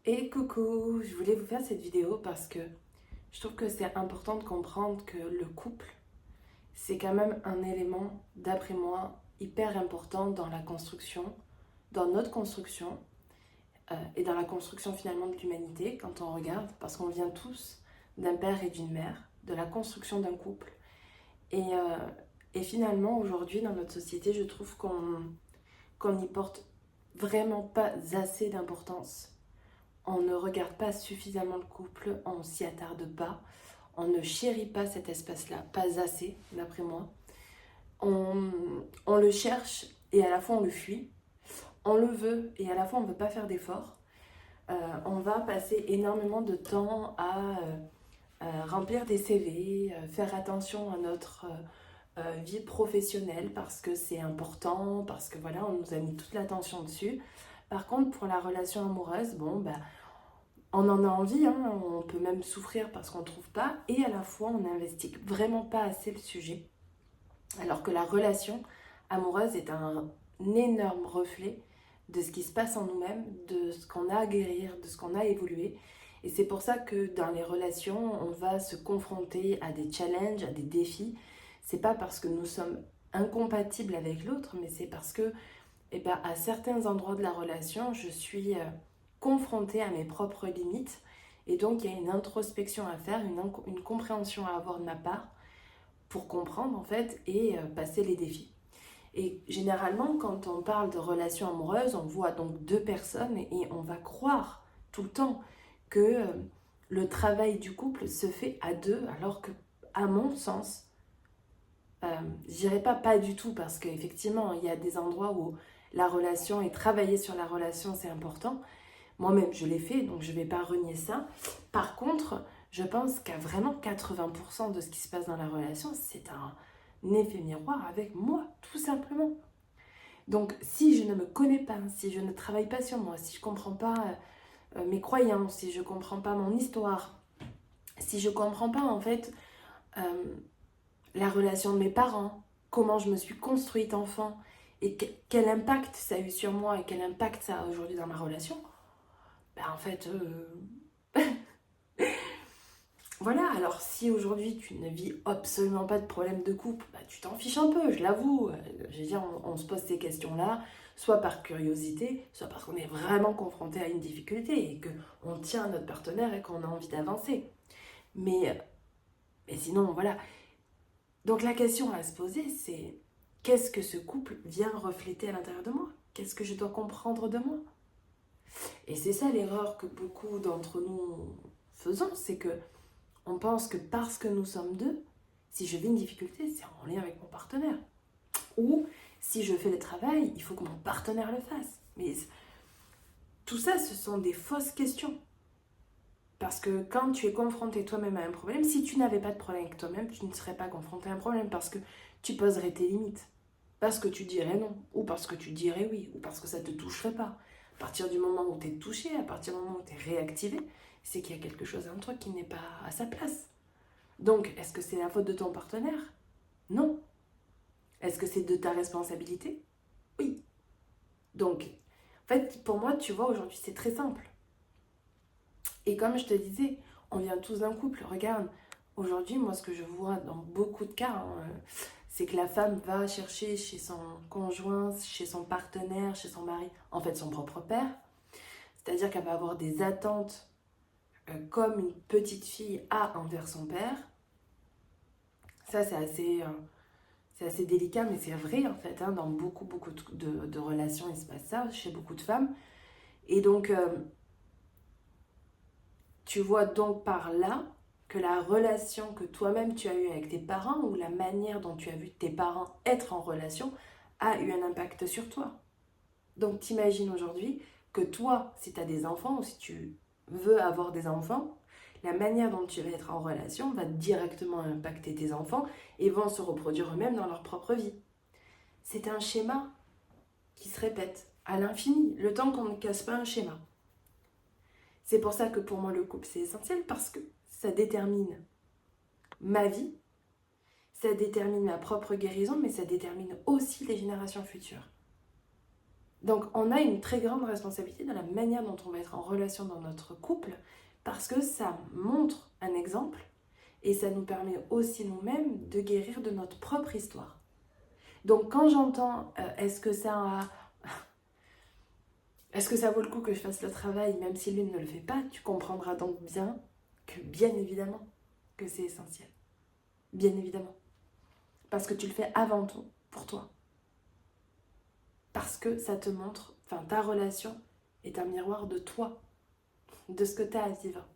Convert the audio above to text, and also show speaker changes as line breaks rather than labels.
Et coucou, je voulais vous faire cette vidéo parce que je trouve que c'est important de comprendre que le couple, c'est quand même un élément, d'après moi, hyper important dans la construction, dans notre construction et dans la construction finalement de l'humanité quand on regarde, parce qu'on vient tous d'un père et d'une mère, de la construction d'un couple. Et, euh, et finalement, aujourd'hui, dans notre société, je trouve qu'on n'y porte vraiment pas assez d'importance. On ne regarde pas suffisamment le couple, on s'y attarde pas, on ne chérit pas cet espace-là, pas assez, d'après moi. On, on le cherche et à la fois on le fuit. On le veut et à la fois on ne veut pas faire d'efforts. On va passer énormément de temps à remplir des CV, faire attention à notre vie professionnelle parce que c'est important, parce que voilà, on nous a mis toute l'attention dessus. Par contre, pour la relation amoureuse, bon, bah, on en a envie, hein, on peut même souffrir parce qu'on ne trouve pas, et à la fois on n'investit vraiment pas assez le sujet. Alors que la relation amoureuse est un énorme reflet de ce qui se passe en nous-mêmes, de ce qu'on a à guérir, de ce qu'on a à évoluer. Et c'est pour ça que dans les relations, on va se confronter à des challenges, à des défis. C'est pas parce que nous sommes incompatibles avec l'autre, mais c'est parce que et ben, à certains endroits de la relation, je suis confrontée à mes propres limites. Et donc, il y a une introspection à faire, une compréhension à avoir de ma part pour comprendre en fait et passer les défis. Et généralement, quand on parle de relations amoureuses, on voit donc deux personnes et on va croire tout le temps que le travail du couple se fait à deux, alors que, à mon sens, je dirais pas du tout, parce qu'effectivement, il y a des endroits où la relation et travailler sur la relation, c'est important. Moi-même, je l'ai fait, donc je ne vais pas renier ça. Par contre, je pense qu'à vraiment 80% de ce qui se passe dans la relation, c'est un effet miroir avec moi, tout simplement. Donc, si je ne me connais pas, si je ne travaille pas sur moi, si je ne comprends pas mes croyances, si je ne comprends pas mon histoire, si je ne comprends pas, en fait, euh, la relation de mes parents, comment je me suis construite enfant et quel impact ça a eu sur moi et quel impact ça a aujourd'hui dans ma relation, ben en fait, voilà. Alors si aujourd'hui tu ne vis absolument pas de problème de couple, bah, tu t'en fiches un peu, je l'avoue. Je veux dire, on se pose ces questions-là, soit par curiosité, soit parce qu'on est vraiment confronté à une difficulté et qu'on tient à notre partenaire et qu'on a envie d'avancer. Mais, mais sinon, voilà. Donc la question à se poser, c'est qu'est-ce que ce couple vient refléter à l'intérieur de moi? Qu'est-ce que je dois comprendre de moi? Et c'est ça l'erreur que beaucoup d'entre nous faisons, c'est que on pense que parce que nous sommes deux, si je vis une difficulté, c'est en lien avec mon partenaire. Ou si je fais le travail, il faut que mon partenaire le fasse. Mais tout ça, ce sont des fausses questions. Parce que quand tu es confronté toi-même à un problème, si tu n'avais pas de problème avec toi-même, tu ne serais pas confronté à un problème parce que tu poserais tes limites. Parce que tu dirais non, ou parce que tu dirais oui, ou parce que ça ne te toucherait pas. À partir du moment où tu es touché, à partir du moment où tu es réactivé, c'est qu'il y a quelque chose, un truc qui n'est pas à sa place. Donc, est-ce que c'est la faute de ton partenaire? Non. Est-ce que c'est de ta responsabilité? Oui. Donc, en fait, pour moi, tu vois, aujourd'hui, c'est très simple. Et comme je te disais, on vient tous d'un couple. Regarde, aujourd'hui, moi, ce que je vois dans beaucoup de cas, hein, c'est que la femme va chercher chez son conjoint, chez son partenaire, chez son mari, en fait, son propre père. C'est-à-dire qu'elle va avoir des attentes comme une petite fille a envers son père. Ça, c'est assez délicat, mais c'est vrai en fait, hein, dans beaucoup de relations, il se passe ça chez beaucoup de femmes. Et donc, tu vois donc par là que la relation que toi-même tu as eue avec tes parents ou la manière dont tu as vu tes parents être en relation a eu un impact sur toi. Donc, t'imagines aujourd'hui que toi, si tu as des enfants ou si tu veux avoir des enfants, la manière dont tu vas être en relation va directement impacter tes enfants et vont se reproduire eux-mêmes dans leur propre vie. C'est un schéma qui se répète à l'infini, le temps qu'on ne casse pas un schéma. C'est pour ça que pour moi le couple c'est essentiel parce que ça détermine ma vie, ça détermine ma propre guérison, mais ça détermine aussi les générations futures. Donc on a une très grande responsabilité dans la manière dont on va être en relation dans notre couple, parce que ça montre un exemple et ça nous permet aussi nous-mêmes de guérir de notre propre histoire. Donc quand j'entends est-ce que ça vaut le coup que je fasse le travail même si l'une ne le fait pas, tu comprendras donc bien que bien évidemment que c'est essentiel. Bien évidemment. Parce que tu le fais avant tout pour toi. Parce que ça te montre, ta relation est un miroir de toi, de ce que tu as à vivre.